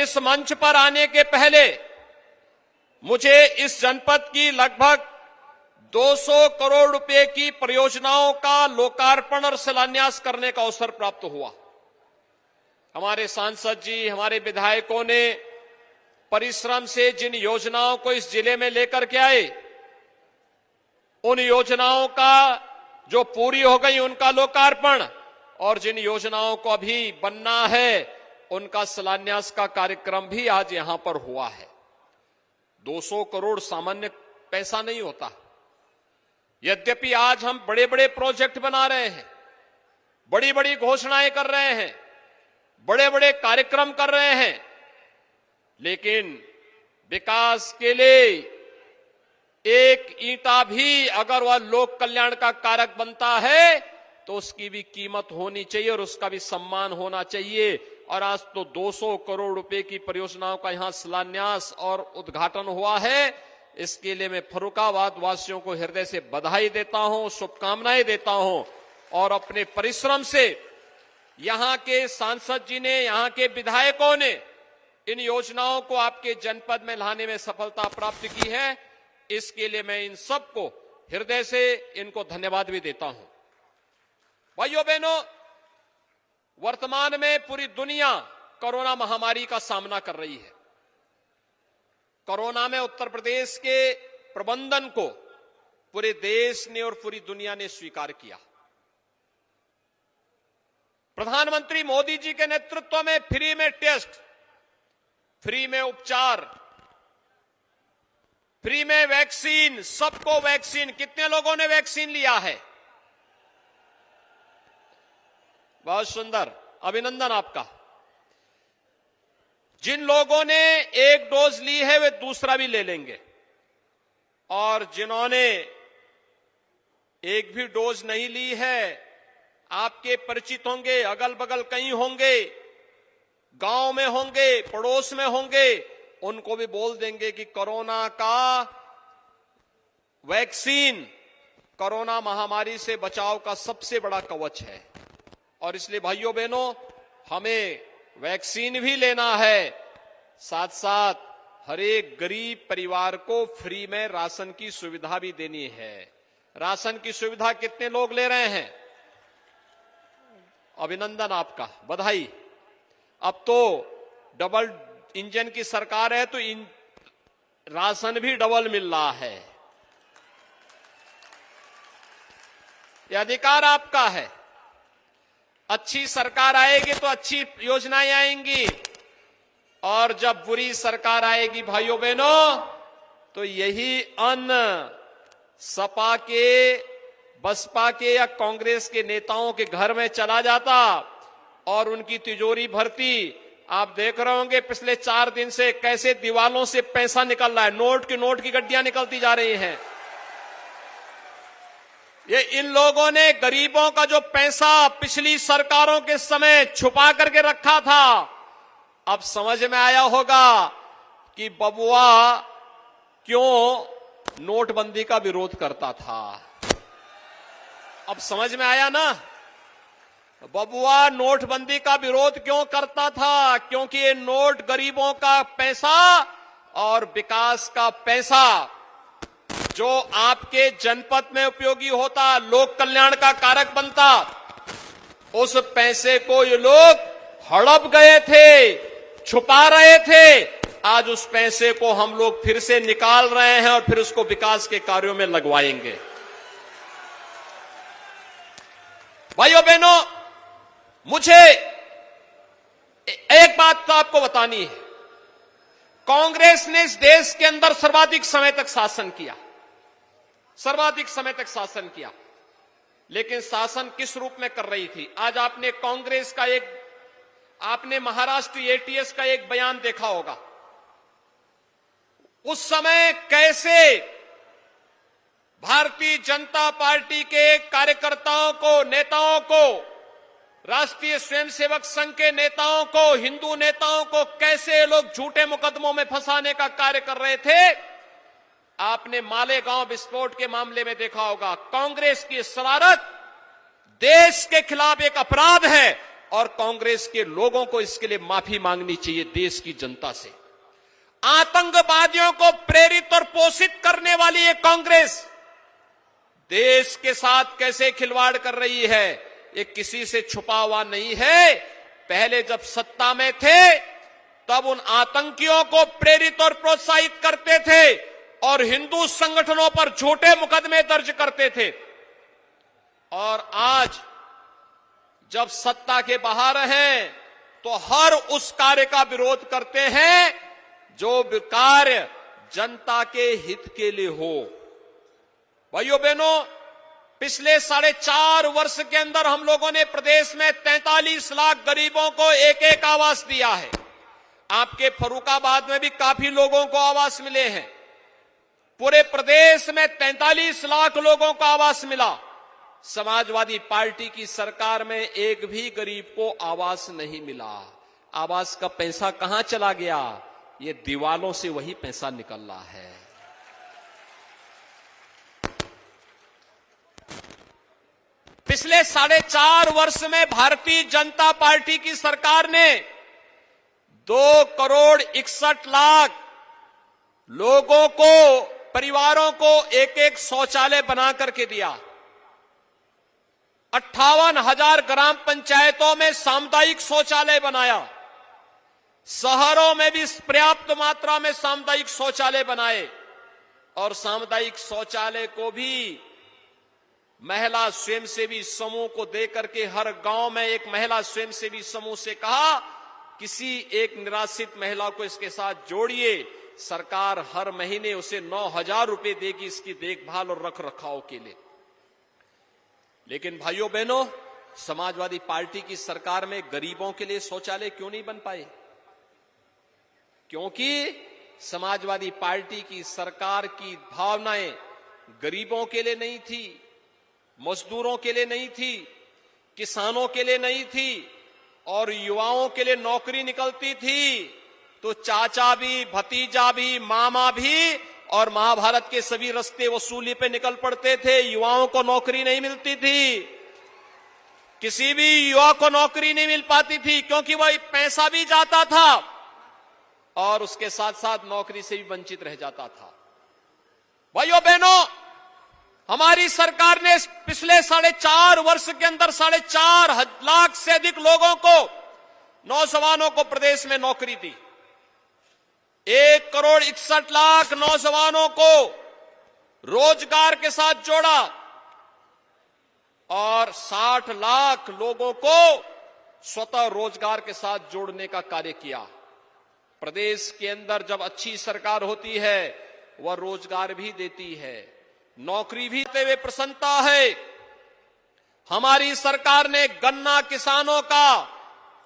इस मंच पर आने के पहले मुझे इस जनपद की लगभग 200 करोड़ रुपए की परियोजनाओं का लोकार्पण और शिलान्यास करने का अवसर प्राप्त हुआ। हमारे सांसद जी, हमारे विधायकों ने परिश्रम से जिन योजनाओं को इस जिले में लेकर के आए, उन योजनाओं का जो पूरी हो गई उनका लोकार्पण, और जिन योजनाओं को अभी बनना है उनका शिलान्यास का कार्यक्रम भी आज यहां पर हुआ है। 200 करोड़ सामान्य पैसा नहीं होता। यद्यपि आज हम बड़े बड़े प्रोजेक्ट बना रहे हैं, बड़ी बड़ी घोषणाएं कर रहे हैं, बड़े बड़े कार्यक्रम कर रहे हैं, लेकिन विकास के लिए एक ईंटा भी अगर वह लोक कल्याण का कारक बनता है तो उसकी भी कीमत होनी चाहिए और उसका भी सम्मान होना चाहिए। और आज तो 200 करोड़ रुपए की परियोजनाओं का यहां शिलान्यास और उद्घाटन हुआ है। इसके लिए मैं फर्रुखाबाद वासियों को हृदय से बधाई देता हूं, शुभकामनाएं देता हूं, और अपने परिश्रम से यहां के सांसद जी ने, यहां के विधायकों ने इन योजनाओं को आपके जनपद में लाने में सफलता प्राप्त की है। इसके लिए मैं इन सबको हृदय से इनको धन्यवाद भी देता हूं। भाइयों बहनों, वर्तमान में पूरी दुनिया कोरोना महामारी का सामना कर रही है। कोरोना में उत्तर प्रदेश के प्रबंधन को पूरे देश ने और पूरी दुनिया ने स्वीकार किया। प्रधानमंत्री मोदी जी के नेतृत्व में फ्री में टेस्ट, फ्री में उपचार, फ्री में वैक्सीन, सबको वैक्सीन। कितने लोगों ने वैक्सीन लिया है? बहुत सुंदर, अभिनंदन आपका। जिन लोगों ने एक डोज ली है वे दूसरा भी ले लेंगे, और जिन्होंने एक भी डोज नहीं ली है, आपके परिचित होंगे, अगल बगल कहीं होंगे, गांव में होंगे, पड़ोस में होंगे, उनको भी बोल देंगे कि कोरोना का वैक्सीन कोरोना महामारी से बचाव का सबसे बड़ा कवच है। और इसलिए भाइयों बहनों, हमें वैक्सीन भी लेना है, साथ साथ हर एक गरीब परिवार को फ्री में राशन की सुविधा भी देनी है। राशन की सुविधा कितने लोग ले रहे हैं? अभिनंदन आपका, बधाई। अब तो डबल इंजन की सरकार है तो राशन भी डबल मिल रहा है। यह अधिकार आपका है। अच्छी सरकार आएगी तो अच्छी योजनाएं आएंगी, और जब बुरी सरकार आएगी भाइयों बहनों, तो यही अन्न सपा के, बसपा के या कांग्रेस के नेताओं के घर में चला जाता और उनकी तिजोरी भरती। आप देख रहे होंगे पिछले 4 दिन से कैसे दीवालों से पैसा निकल रहा है, नोट की गड्डियां निकलती जा रही हैं। ये इन लोगों ने गरीबों का जो पैसा पिछली सरकारों के समय छुपा करके रखा था, अब समझ में आया होगा कि बबुआ क्यों नोटबंदी का विरोध करता था। अब समझ में आया ना, बबुआ नोटबंदी का विरोध क्यों करता था? क्योंकि ये नोट गरीबों का पैसा और विकास का पैसा जो आपके जनपद में उपयोगी होता, लोक कल्याण का कारक बनता, उस पैसे को ये लोग हड़प गए थे, छुपा रहे थे। आज उस पैसे को हम लोग फिर से निकाल रहे हैं और फिर उसको विकास के कार्यों में लगवाएंगे। भाइयों बहनों, मुझे एक बात तो आपको बतानी है। कांग्रेस ने इस देश के अंदर सर्वाधिक समय तक शासन किया, सर्वाधिक समय तक शासन किया, लेकिन शासन किस रूप में कर रही थी? आज आपने कांग्रेस का आपने महाराष्ट्र एटीएस का एक बयान देखा होगा। उस समय कैसे भारतीय जनता पार्टी के कार्यकर्ताओं को, नेताओं को, राष्ट्रीय स्वयंसेवक संघ के नेताओं को, हिंदू नेताओं को कैसे लोग झूठे मुकदमों में फंसाने का कार्य कर रहे थे। आपने मालेगांव विस्फोट के मामले में देखा होगा। कांग्रेस की शरारत देश के खिलाफ एक अपराध है, और कांग्रेस के लोगों को इसके लिए माफी मांगनी चाहिए देश की जनता से। आतंकवादियों को प्रेरित और पोषित करने वाली ये कांग्रेस देश के साथ कैसे खिलवाड़ कर रही है, ये किसी से छुपा हुआ नहीं है। पहले जब सत्ता में थे तब उन आतंकियों को प्रेरित और प्रोत्साहित करते थे और हिंदू संगठनों पर झूठे मुकदमे दर्ज करते थे। और आज जब सत्ता के बाहर हैं तो हर उस कार्य का विरोध करते हैं जो कार्य जनता के हित के लिए हो। भाइयों बहनों, पिछले 4.5 वर्ष के अंदर हम लोगों ने प्रदेश में 43 लाख गरीबों को एक एक आवास दिया है। आपके फर्रुखाबाद में भी काफी लोगों को आवास मिले हैं। पूरे प्रदेश में 43 लाख लोगों को आवास मिला। समाजवादी पार्टी की सरकार में एक भी गरीब को आवास नहीं मिला। आवास का पैसा कहां चला गया? ये दीवालों से वही पैसा निकल रहा है। पिछले 4.5 वर्ष में भारतीय जनता पार्टी की सरकार ने 2,61,00,000 लोगों को, परिवारों को एक एक शौचालय बना करके दिया। 58,000 ग्राम पंचायतों में सामुदायिक शौचालय बनाया। शहरों में भी पर्याप्त मात्रा में सामुदायिक शौचालय बनाए और सामुदायिक शौचालय को भी महिला स्वयंसेवी समूह को देकर के हर गांव में एक महिला स्वयंसेवी समूह से कहा, किसी एक निराश्रित महिला को इसके साथ जोड़िए। सरकार हर महीने उसे 9,000 रुपए देगी इसकी देखभाल और रख रखाव के लिए। लेकिन भाइयों बहनों, समाजवादी पार्टी की सरकार में गरीबों के लिए शौचालय क्यों नहीं बन पाए? क्योंकि समाजवादी पार्टी की सरकार की भावनाएं गरीबों के लिए नहीं थी, मजदूरों के लिए नहीं थी, किसानों के लिए नहीं थी और युवाओं के लिए नौकरी निकलती थी तो चाचा भी, भतीजा भी, मामा भी और महाभारत के सभी रास्ते वसूली पे निकल पड़ते थे। युवाओं को नौकरी नहीं मिलती थी, किसी भी युवा को नौकरी नहीं मिल पाती थी क्योंकि वह पैसा भी जाता था और उसके साथ साथ नौकरी से भी वंचित रह जाता था। भाइयों बहनों, हमारी सरकार ने पिछले 4.5 वर्ष के अंदर 4.5 लाख से अधिक लोगों को, नौजवानों को प्रदेश में नौकरी दी। 1,61,00,000 नौजवानों को रोजगार के साथ जोड़ा और 60 लाख लोगों को स्वतः रोजगार के साथ जोड़ने का कार्य किया। प्रदेश के अंदर जब अच्छी सरकार होती है वह रोजगार भी देती है, नौकरी भी देते हुए प्रसन्नता है। हमारी सरकार ने गन्ना किसानों का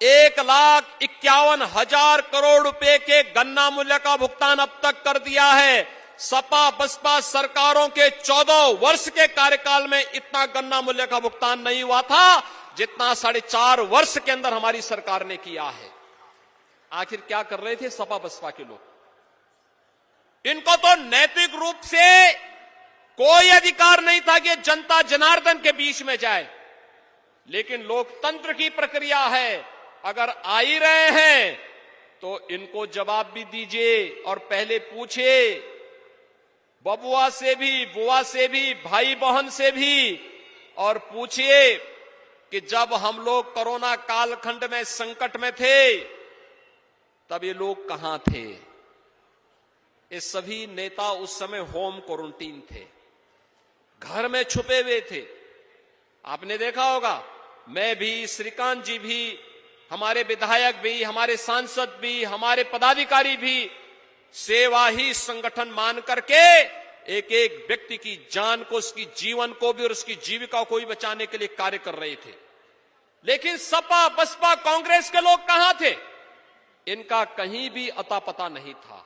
1,51,000 करोड़ रुपए के गन्ना मूल्य का भुगतान अब तक कर दिया है। सपा बसपा सरकारों के 14 वर्ष के कार्यकाल में इतना गन्ना मूल्य का भुगतान नहीं हुआ था जितना 4.5 वर्ष के अंदर हमारी सरकार ने किया है। आखिर क्या कर रहे थे सपा बसपा के लोग? इनको तो नैतिक रूप से कोई अधिकार नहीं था कि जनता जनार्दन के बीच में जाए, लेकिन लोकतंत्र की प्रक्रिया है, अगर आ ही रहे हैं तो इनको जवाब भी दीजिए और पहले पूछिए बबुआ से भी, बुआ से भी, भाई बहन से भी, और पूछिए कि जब हम लोग कोरोना कालखंड में संकट में थे तब ये लोग कहां थे? ये सभी नेता उस समय होम क्वारंटीन थे, घर में छुपे हुए थे। आपने देखा होगा, मैं भी, श्रीकांत जी भी, हमारे विधायक भी, हमारे सांसद भी, हमारे पदाधिकारी भी सेवा ही संगठन मान करके एक एक व्यक्ति की जान को, उसकी जीवन को भी और उसकी जीविका को भी बचाने के लिए कार्य कर रहे थे। लेकिन सपा बसपा कांग्रेस के लोग कहां थे? इनका कहीं भी अता पता नहीं था।